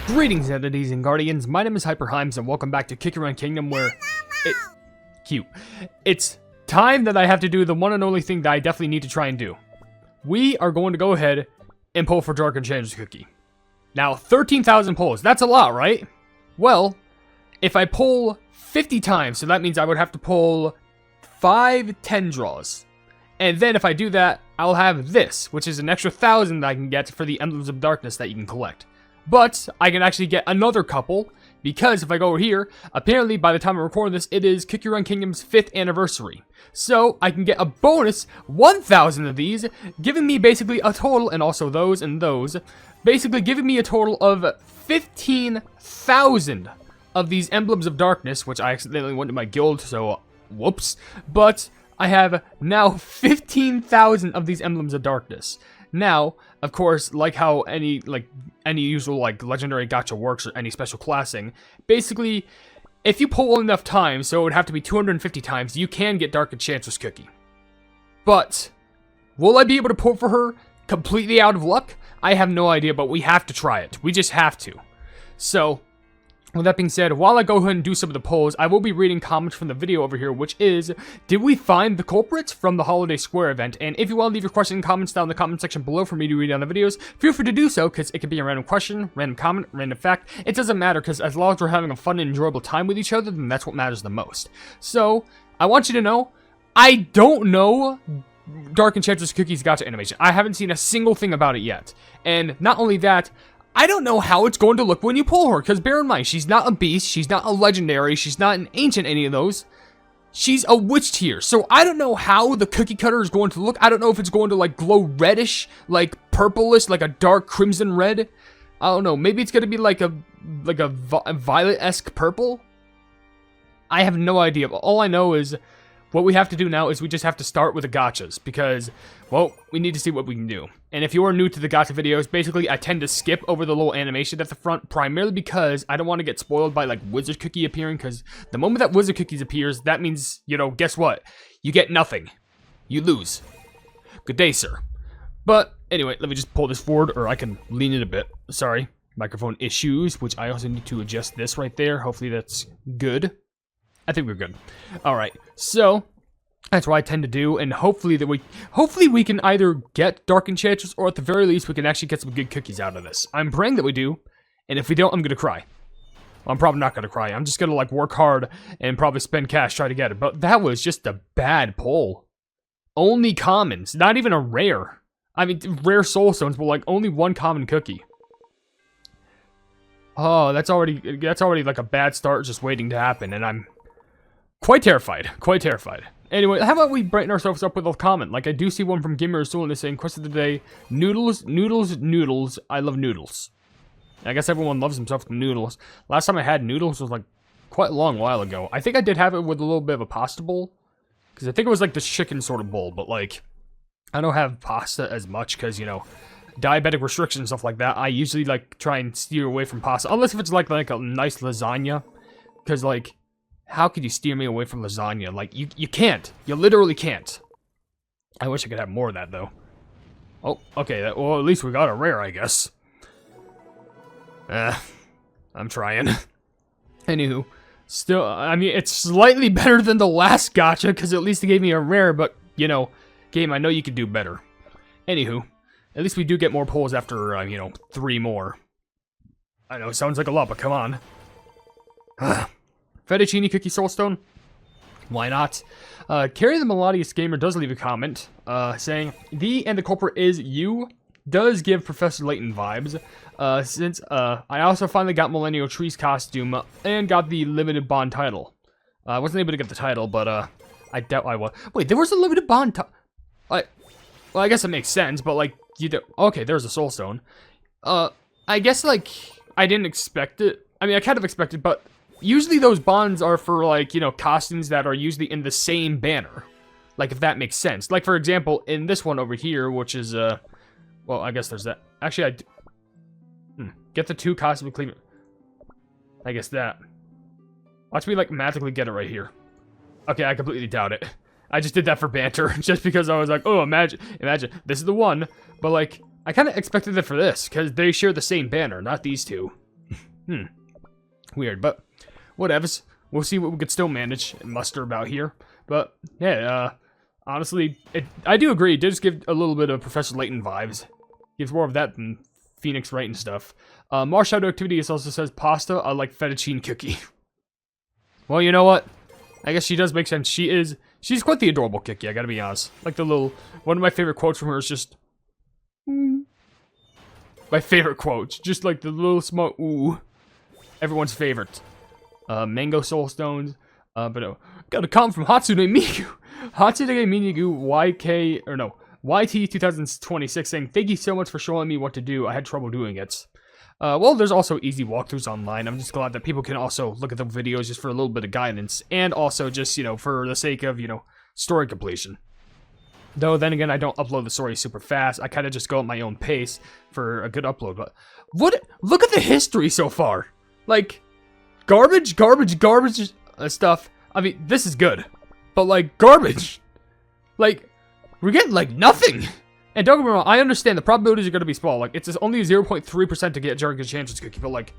Greetings, entities and guardians. My name is HyperHimes, and welcome back to Kick Your Own Kingdom, where it's time that I have to do the one and only thing that I definitely need to try and do. We are going to go ahead and pull for Dark Enchantress cookie. Now, 13,000 pulls. That's a lot, right? Well, if I pull 50 times, so that means I would have to pull 5 10 draws. And then if I do that, I'll have this, which is an extra 1,000 that I can get for the Emblems of Darkness that you can collect. But I can actually get another couple, because if I go over here, apparently by the time I'm recording this, it is Kick Your Own Kingdom's 5th anniversary. So I can get a bonus 1,000 of these, giving me basically a total, and also those and those, basically giving me a total of 15,000 of these Emblems of Darkness, which I accidentally went to my guild, so whoops. But I have now 15,000 of these Emblems of Darkness. Now, of course, like how any usual legendary gacha works or any special classing, basically, if you pull enough times, so it would have to be 250 times, you can get Dark Enchantress cookie. But will I be able to pull for her completely out of luck? I have no idea, but we have to try it. We just have to. So, with that being said, while I go ahead and do some of the polls, I will be reading comments from the video over here, which is, did we find the culprits from the Holiday Square event? And if you want to leave your question and comments down in the comment section below for me to read on the videos, feel free to do so, because it could be a random question, random comment, random fact. It doesn't matter, because as long as we're having a fun and enjoyable time with each other, then that's what matters the most. So, I want you to know, I don't know Dark Enchantress Cookie's gacha animation. I haven't seen a single thing about it yet. And not only that, I don't know how it's going to look when you pull her, because bear in mind, she's not a beast, she's not a legendary, she's not an ancient, any of those. She's a witch tier, so I don't know how the cookie cutter is going to look. I don't know if it's going to glow reddish, purplish, like a dark crimson red. I don't know, maybe it's going to be like a violet-esque purple. I have no idea, but all I know is what we have to do now is we just have to start with the gachas, because, well, we need to see what we can do. And if you are new to the gacha videos, basically I tend to skip over the little animation at the front, primarily because I don't want to get spoiled by, Wizard Cookie appearing, because the moment that Wizard Cookies appears, that means, guess what? You get nothing. You lose. Good day, sir. But, anyway, let me just pull this forward, or I can lean it a bit. Sorry. Microphone issues, which I also need to adjust this right there. Hopefully that's good. I think we're good. Alright, so that's what I tend to do, and hopefully we can either get Dark Enchantress, or at the very least we can actually get some good cookies out of this. I'm praying that we do, and if we don't, I'm gonna cry. Well, I'm probably not gonna cry. I'm just gonna work hard and probably spend cash trying to get it. But that was just a bad pull. Only commons, not even a rare. I mean, rare soul stones, but only one common cookie. Oh, that's already a bad start just waiting to happen, and I'm quite terrified. Quite terrified. Anyway, how about we brighten ourselves up with a comment? I do see one from Gamer Soul, and they're saying, question of the day, noodles, noodles, noodles. I love noodles. I guess everyone loves himself some noodles. Last time I had noodles was, quite a long while ago. I think I did have it with a little bit of a pasta bowl. Because I think it was, the chicken sort of bowl. But, I don't have pasta as much because, diabetic restrictions and stuff like that. I usually, try and steer away from pasta. Unless if it's, like a nice lasagna. Because, how could you steer me away from lasagna? You can't. You literally can't. I wish I could have more of that, though. Oh, okay. Well, at least we got a rare, I guess. I'm trying. Anywho, still, I mean, it's slightly better than the last gacha, because at least it gave me a rare, but, game, I know you could do better. Anywho, at least we do get more pulls after, 3 more. I know, it sounds like a lot, but come on. Fettuccine Cookie Soulstone? Why not? Carry the Melodious Gamer does leave a comment, saying, the culprit is you. Does give Professor Layton vibes, since, I also finally got Millennial Tree's costume, and got the Limited Bond title. I wasn't able to get the title, but, I doubt I was. Wait, there was a Limited Bond well, I guess it makes sense, but, you do. Okay, there's a Soulstone. I guess, I didn't expect it. I mean, I kind of expected, but usually those bonds are for, costumes that are usually in the same banner. If that makes sense. For example, in this one over here, which is, well, I guess there's that. Actually, get the 2 costume cleaver. I guess that. Watch me, magically get it right here. Okay, I completely doubt it. I just did that for banter, just because I was like, oh, imagine, this is the one, but, I kind of expected it for this, because they share the same banner, not these two. Weird, but whatevs. We'll see what we could still manage and muster about here. But, yeah, honestly, I do agree. It does give a little bit of Professor Layton vibes. Gives more of that than Phoenix Wright and stuff. Mars Shadow Activities also says, pasta, I like fettuccine cookie. Well, you know what? I guess she does make sense. She's quite the adorable cookie, I gotta be honest. Like the little, one of my favorite quotes from her is just, my favorite quote, just like the little small ooh. Everyone's favorite. Mango Soul Stones. But no. Got a comment from Hatsune Miku. Hatsune Miku YT 2026 saying, thank you so much for showing me what to do. I had trouble doing it. Well, there's also easy walkthroughs online. I'm just glad that people can also look at the videos just for a little bit of guidance. And also just, you know, for the sake of, you know, story completion. Though, then again, I don't upload the story super fast. I kind of just go at my own pace for a good upload. But look at the history so far. Like, garbage stuff. I mean, this is good. But, like, garbage. Like, we're getting, like, nothing. And don't get me wrong, I understand the probabilities are going to be small. Like, it's only 0.3% to get Jargon Enchantress cookie. But, like,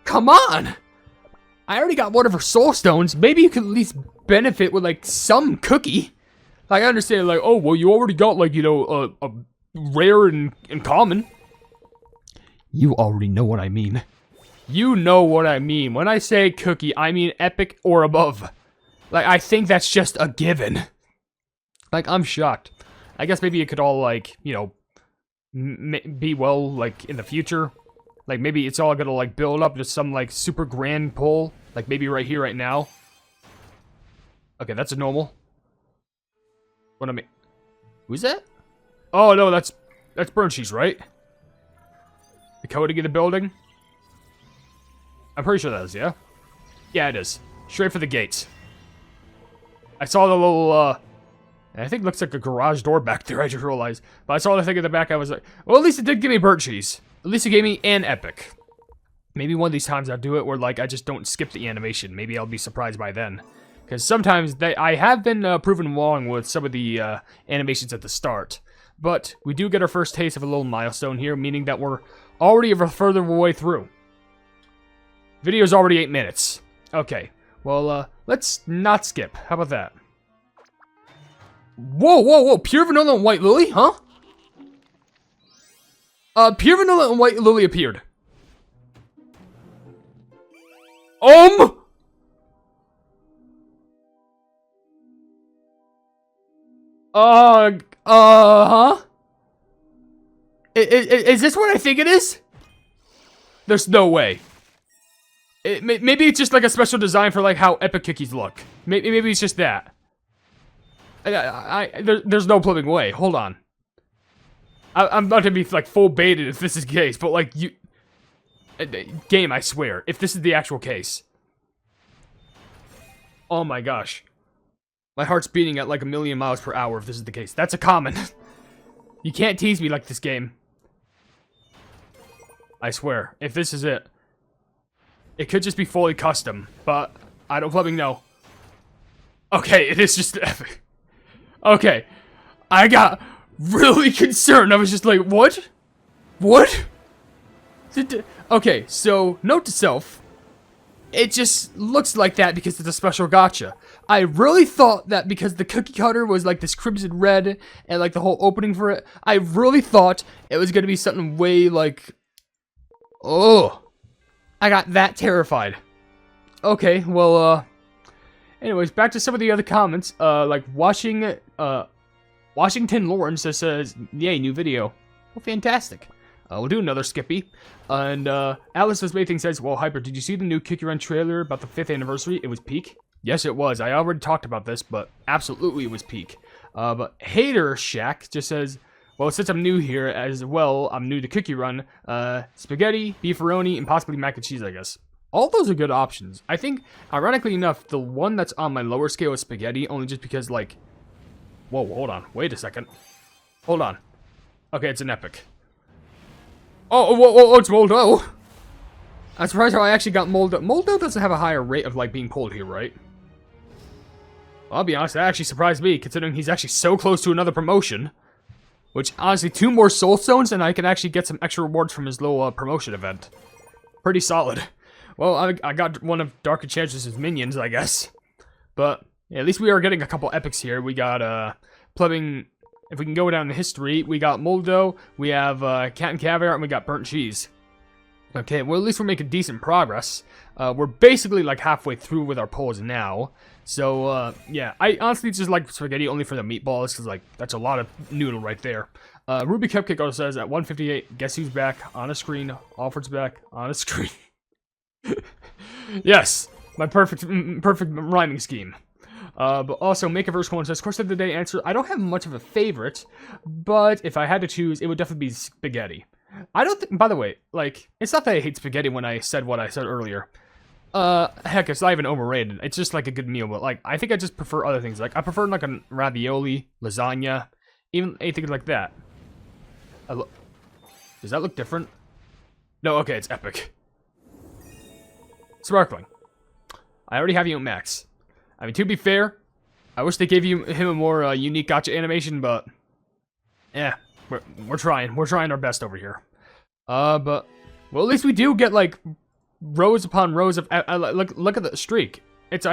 come on. I already got one of her soul stones. Maybe you could at least benefit with, like, some cookie. Like, I understand, like, oh, well, you already got, like, you know, a rare and common. You already know what I mean. You know what I mean. When I say cookie, I mean epic or above. Like, I think that's just a given. Like, I'm shocked. I guess maybe it could all, like, you know, be well, like, in the future. Like, maybe it's all gonna, like, build up to some, like, super grand pull. Like, maybe right here, right now. Okay, that's a normal. What I mean? Who's that? Oh, no, that's Burn Cheese, right? The coding in the building? I'm pretty sure that is, yeah? Yeah, it is. Straight for the gates. I saw the little, I think it looks like a garage door back there, I just realized. But I saw the thing in the back, I was like, well, at least it did give me burnt cheese. At least it gave me an epic. Maybe one of these times I'll do it where, like, I just don't skip the animation. Maybe I'll be surprised by then. Because sometimes I have been proven wrong with some of the animations at the start. But we do get our first taste of a little milestone here, meaning that we're already a further way through. Video's already 8 minutes. Okay, well, let's not skip. How about that? Whoa, pure vanilla and white lily, huh? Pure vanilla and white lily appeared. Uh-huh? Is this what I think it is? There's no way. Maybe it's just like a special design for like how epic cookies look. Maybe it's just that. There's no flipping way. Hold on. I'm about to be like full baited if this is the case, but like you... Game, I swear, if this is the actual case. Oh my gosh. My heart's beating at like 1,000,000 miles per hour if this is the case. That's a common. You can't tease me like this, game. I swear, if this is it. It could just be fully custom, but I don't flipping know. Okay, it is just epic. Okay. I got really concerned. I was just like, what? What? Okay, so, note to self. It just looks like that because it's a special gacha. I really thought that because the cookie cutter was like this crimson red and like the whole opening for it, I really thought it was going to be something way like... Oh. I got that terrified. Okay, well, anyways, back to some of the other comments. Like Washington Lawrence that says, yay, new video. Well, fantastic. We'll do another Skippy. And, Alice Bathing says, well, Hyper, did you see the new Kick Your Run trailer about the 5th anniversary? It was peak. Yes, it was. I already talked about this, but absolutely it was peak. But Hater Shack just says, well, since I'm new here as well, I'm new to Cookie Run, spaghetti, beefaroni, and possibly mac and cheese, I guess. All those are good options. I think, ironically enough, the one that's on my lower scale is spaghetti, only just because, like... Whoa, hold on. Wait a second. Hold on. Okay, it's an epic. Oh, it's Moldo! I'm surprised how I actually got Moldo. Moldo doesn't have a higher rate of, like, being pulled here, right? Well, I'll be honest, that actually surprised me, considering he's actually so close to another promotion. Which, honestly, 2 more soul stones, and I can actually get some extra rewards from his little promotion event. Pretty solid. Well, I got one of Dark Enchantress' minions, I guess. But, yeah, at least we are getting a couple epics here. We got, plumbing... If we can go down the history, we got Moldo, we have, Cat and Caviar, and we got Burnt Cheese. Okay, well, at least we're making decent progress. We're basically, like, halfway through with our polls now. So, yeah, I honestly just like spaghetti only for the meatballs, because, like, that's a lot of noodle right there. Ruby Cupcake also says, at 158, guess who's back? On a screen. Alfred's back. On a screen. Yes, my perfect rhyming scheme. But also, Makeaverse One says, question of the day answer, I don't have much of a favorite, but if I had to choose, it would definitely be spaghetti. I don't think, by the way, like, it's not that I hate spaghetti when I said what I said earlier. Heck, it's not even overrated. It's just like a good meal, but like, I think I just prefer other things. Like, I prefer like a ravioli, lasagna, even anything like that. Does that look different? No, okay, it's epic. Sparkling. I already have you at max. I mean, to be fair, I wish they gave him a more unique gacha animation, but yeah, we're trying. We're trying our best over here. But well, at least we do get like rows upon rows of look at the streak. It's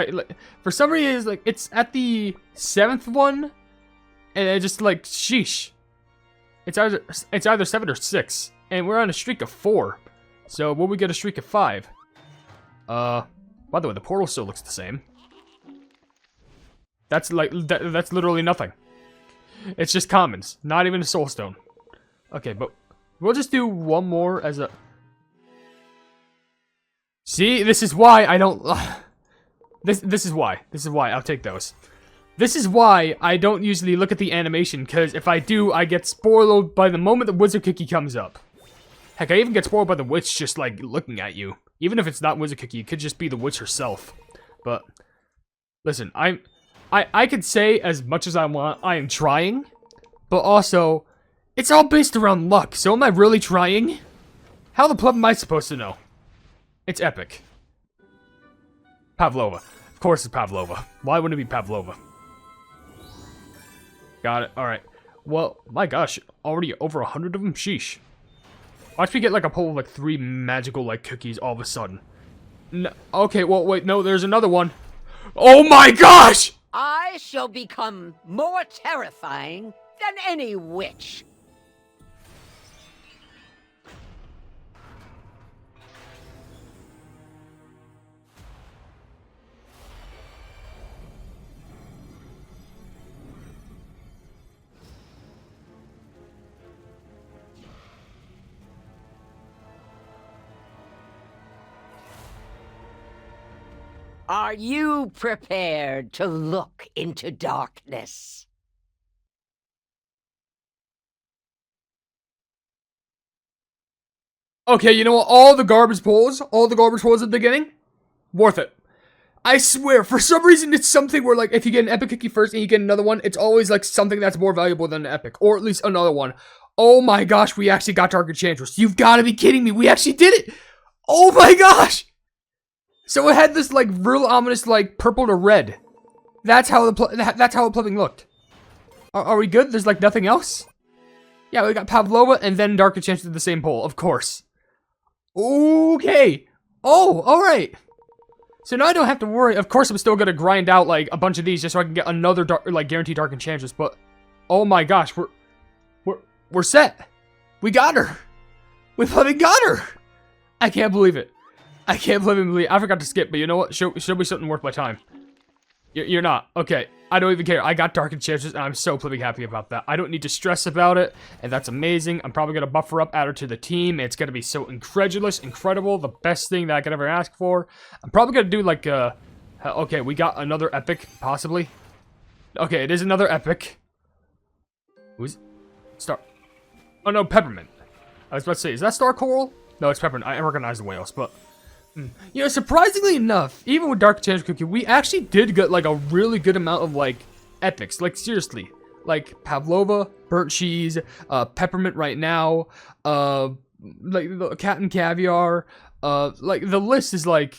for some reason it's like it's at the 7th one, and it just like sheesh. It's either 7 or 6, and we're on a streak of 4. So will we get a streak of 5? By the way, the portal still looks the same. That's like that's literally nothing. It's just commons, not even a soul stone. Okay, but we'll just do one more as a. See, this is why I don't. This is why. This is why I'll take those. This is why I don't usually look at the animation, because if I do, I get spoiled by the moment the wizard cookie comes up. Heck, I even get spoiled by the witch just like looking at you. Even if it's not wizard cookie, it could just be the witch herself. But listen, I could say as much as I want, I am trying, but also, it's all based around luck, so am I really trying? How the pleb am I supposed to know? It's epic. Pavlova. Of course it's Pavlova. Why wouldn't it be Pavlova? Got it, alright. Well, my gosh, already over 100 of them? Sheesh. Watch me get like a pull of like 3 magical like cookies all of a sudden. No, okay, well, wait, no, there's another one. Oh my gosh! I shall become more terrifying than any witch. Are you prepared to look into darkness? Okay, you know what? All the garbage pulls at the beginning, worth it. I swear, for some reason, it's something where, like, if you get an epic cookie first and you get another one, it's always, like, something that's more valuable than an epic. Or at least another one. Oh my gosh, we actually got Dark Enchantress. You've got to be kidding me. We actually did it. Oh my gosh. So it had this, like, real ominous, like, purple to red. That's how the plumbing looked. Are we good? There's, like, nothing else? Yeah, we got Pavlova and then Dark Enchantress in the same poll, of course. Okay. Oh, alright. So now I don't have to worry. Of course, I'm still gonna grind out, like, a bunch of these just so I can get another, guaranteed Dark Enchantress, but... Oh my gosh, we're set. We got her. We fucking got her. I can't believe it. I can't believe it. I forgot to skip, but you know what? Show me something worth my time. You're not. Okay. I don't even care. I got Dark Enchantress, and I'm so flipping happy about that. I don't need to stress about it, and that's amazing. I'm probably going to buffer up, add her to the team. It's going to be so incredible, the best thing that I could ever ask for. I'm probably going to do, like, okay, we got another epic, possibly. Okay, it is another epic. Who's... Star... Oh, no, Peppermint. I was about to say, is that Star Coral? No, it's Peppermint. I recognize the whales, but... You know, surprisingly enough, even with Dark Enchantress Cookie, we actually did get, like, a really good amount of, like, epics. Like, seriously. Like, Pavlova, Burnt Cheese, Peppermint right now, like, the Cat and Caviar, like, the list is, like...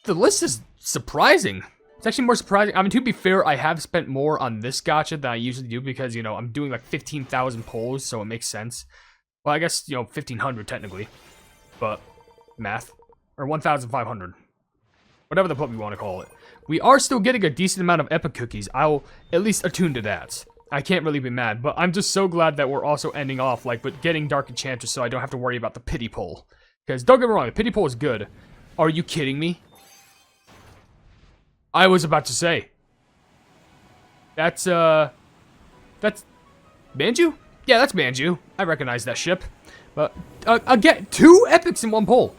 The list is surprising. It's actually more surprising. I mean, to be fair, I have spent more on this gacha than I usually do because, you know, I'm doing like 15,000 pulls, so it makes sense. Well, I guess, you know, 1,500 technically. But, math. Or 1,500. Whatever the fuck we want to call it. We are still getting a decent amount of epic cookies. I'll at least attune to that. I can't really be mad, but I'm just so glad that we're also ending off, like, with getting Dark Enchantress so I don't have to worry about the pity pull. Because, don't get me wrong, the pity pull is good. Are you kidding me? I was about to say. That's Manju? Yeah, that's Manju. I recognize that ship. But, again, 2 epics in one pull.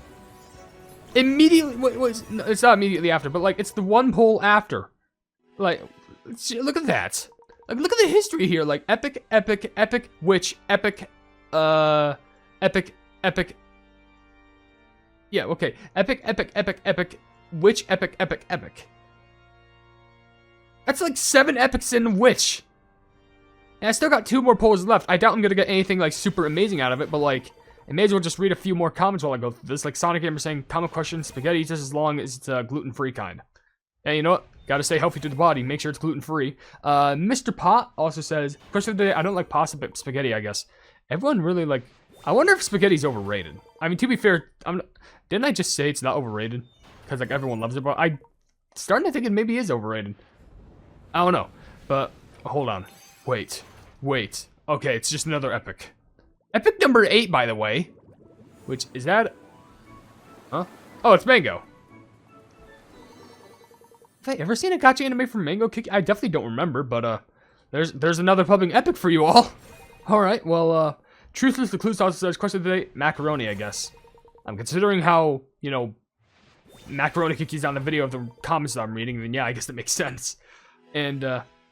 Immediately, no, it's not immediately after, but, like, it's the one pull after. Like, look at that. Like, look at the history here. Like, epic, epic, epic, witch, epic, epic, epic. Yeah, okay. Epic, epic, epic, epic, witch, epic, epic, epic. That's like 7 epics in Witch. And I still got 2 more polls left. I doubt I'm gonna get anything like super amazing out of it, but like, I may as well just read a few more comments while I go through this. Like Sonic Gamer saying, common question, spaghetti just as long as it's gluten-free kind. And you know what? Gotta stay healthy to the body. Make sure it's gluten-free. Mr. Pot also says, question of the day, I don't like pasta, but spaghetti, I guess. Everyone really like, I wonder if spaghetti's overrated. I mean, to be fair, didn't I just say it's not overrated? Because like everyone loves it, but I'm starting to think it maybe is overrated. I don't know, but hold on. Wait. Okay, it's just another epic. Epic number 8, by the way. Which, is that... Huh? Oh, it's Mango. Have I ever seen a gacha anime from Mango Kick? I definitely don't remember, but, there's another public epic for you all. Alright, well, Truthless the Clues also says, question of the day, macaroni, I guess. I'm considering how, you know, macaroni cookies on the video of the comments that I'm reading, then yeah, I guess that makes sense. And,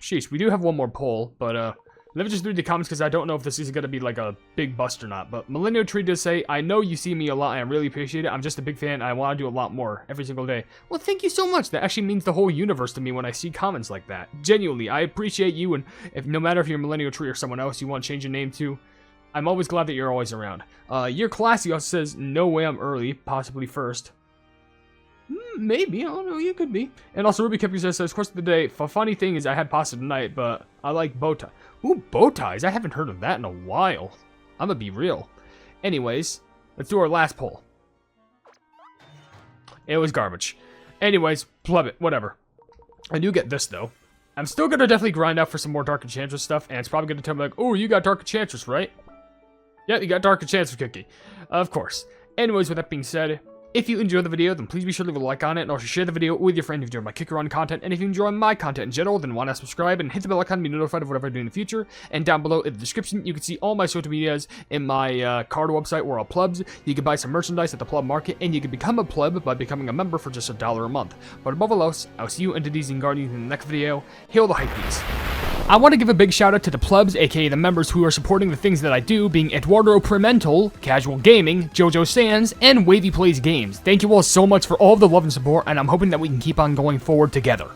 sheesh, we do have one more poll, but, let me just read the comments because I don't know if this is going to be like a big bust or not. But Millennial Tree does say, I know you see me a lot and I really appreciate it. I'm just a big fan. I want to do a lot more every single day. Well, thank you so much. That actually means the whole universe to me when I see comments like that. Genuinely, I appreciate you. And if no matter if you're Millennial Tree or someone else you want to change your name to, I'm always glad that you're always around. You're classy also says, no way I'm early, possibly first. Maybe, I don't know, you could be. And also Ruby Kipper says, question of the day, the funny thing is I had pasta tonight, but I like bow tie. Ooh, bow ties, I haven't heard of that in a while. I'm gonna be real. Anyways, let's do our last poll. It was garbage. Anyways, pleb it, whatever. I do get this though. I'm still gonna definitely grind out for some more Dark Enchantress stuff, and it's probably gonna tell me like, oh, you got Dark Enchantress, right? Yeah, you got Dark Enchantress cookie. Of course. Anyways, with that being said, if you enjoyed the video, then please be sure to leave a like on it, and also share the video with your friends if you enjoy my Kick Around content, and if you enjoy my content in general, then why not subscribe and hit the bell icon to be notified of whatever I do in the future, and down below in the description, you can see all my social medias in my card website where I'll plebs. You can buy some merchandise at the pleb market, and you can become a pleb by becoming a member for just $1 a month. But above all else, I'll see you entities and guardians in the next video. Hail the Hypenese. I want to give a big shout out to the plebs, aka the members who are supporting the things that I do, being Eduardo Pimentel, Casual Gaming, Jojo Sands, and Wavy Plays Games. Thank you all so much for all of the love and support, and I'm hoping that we can keep on going forward together.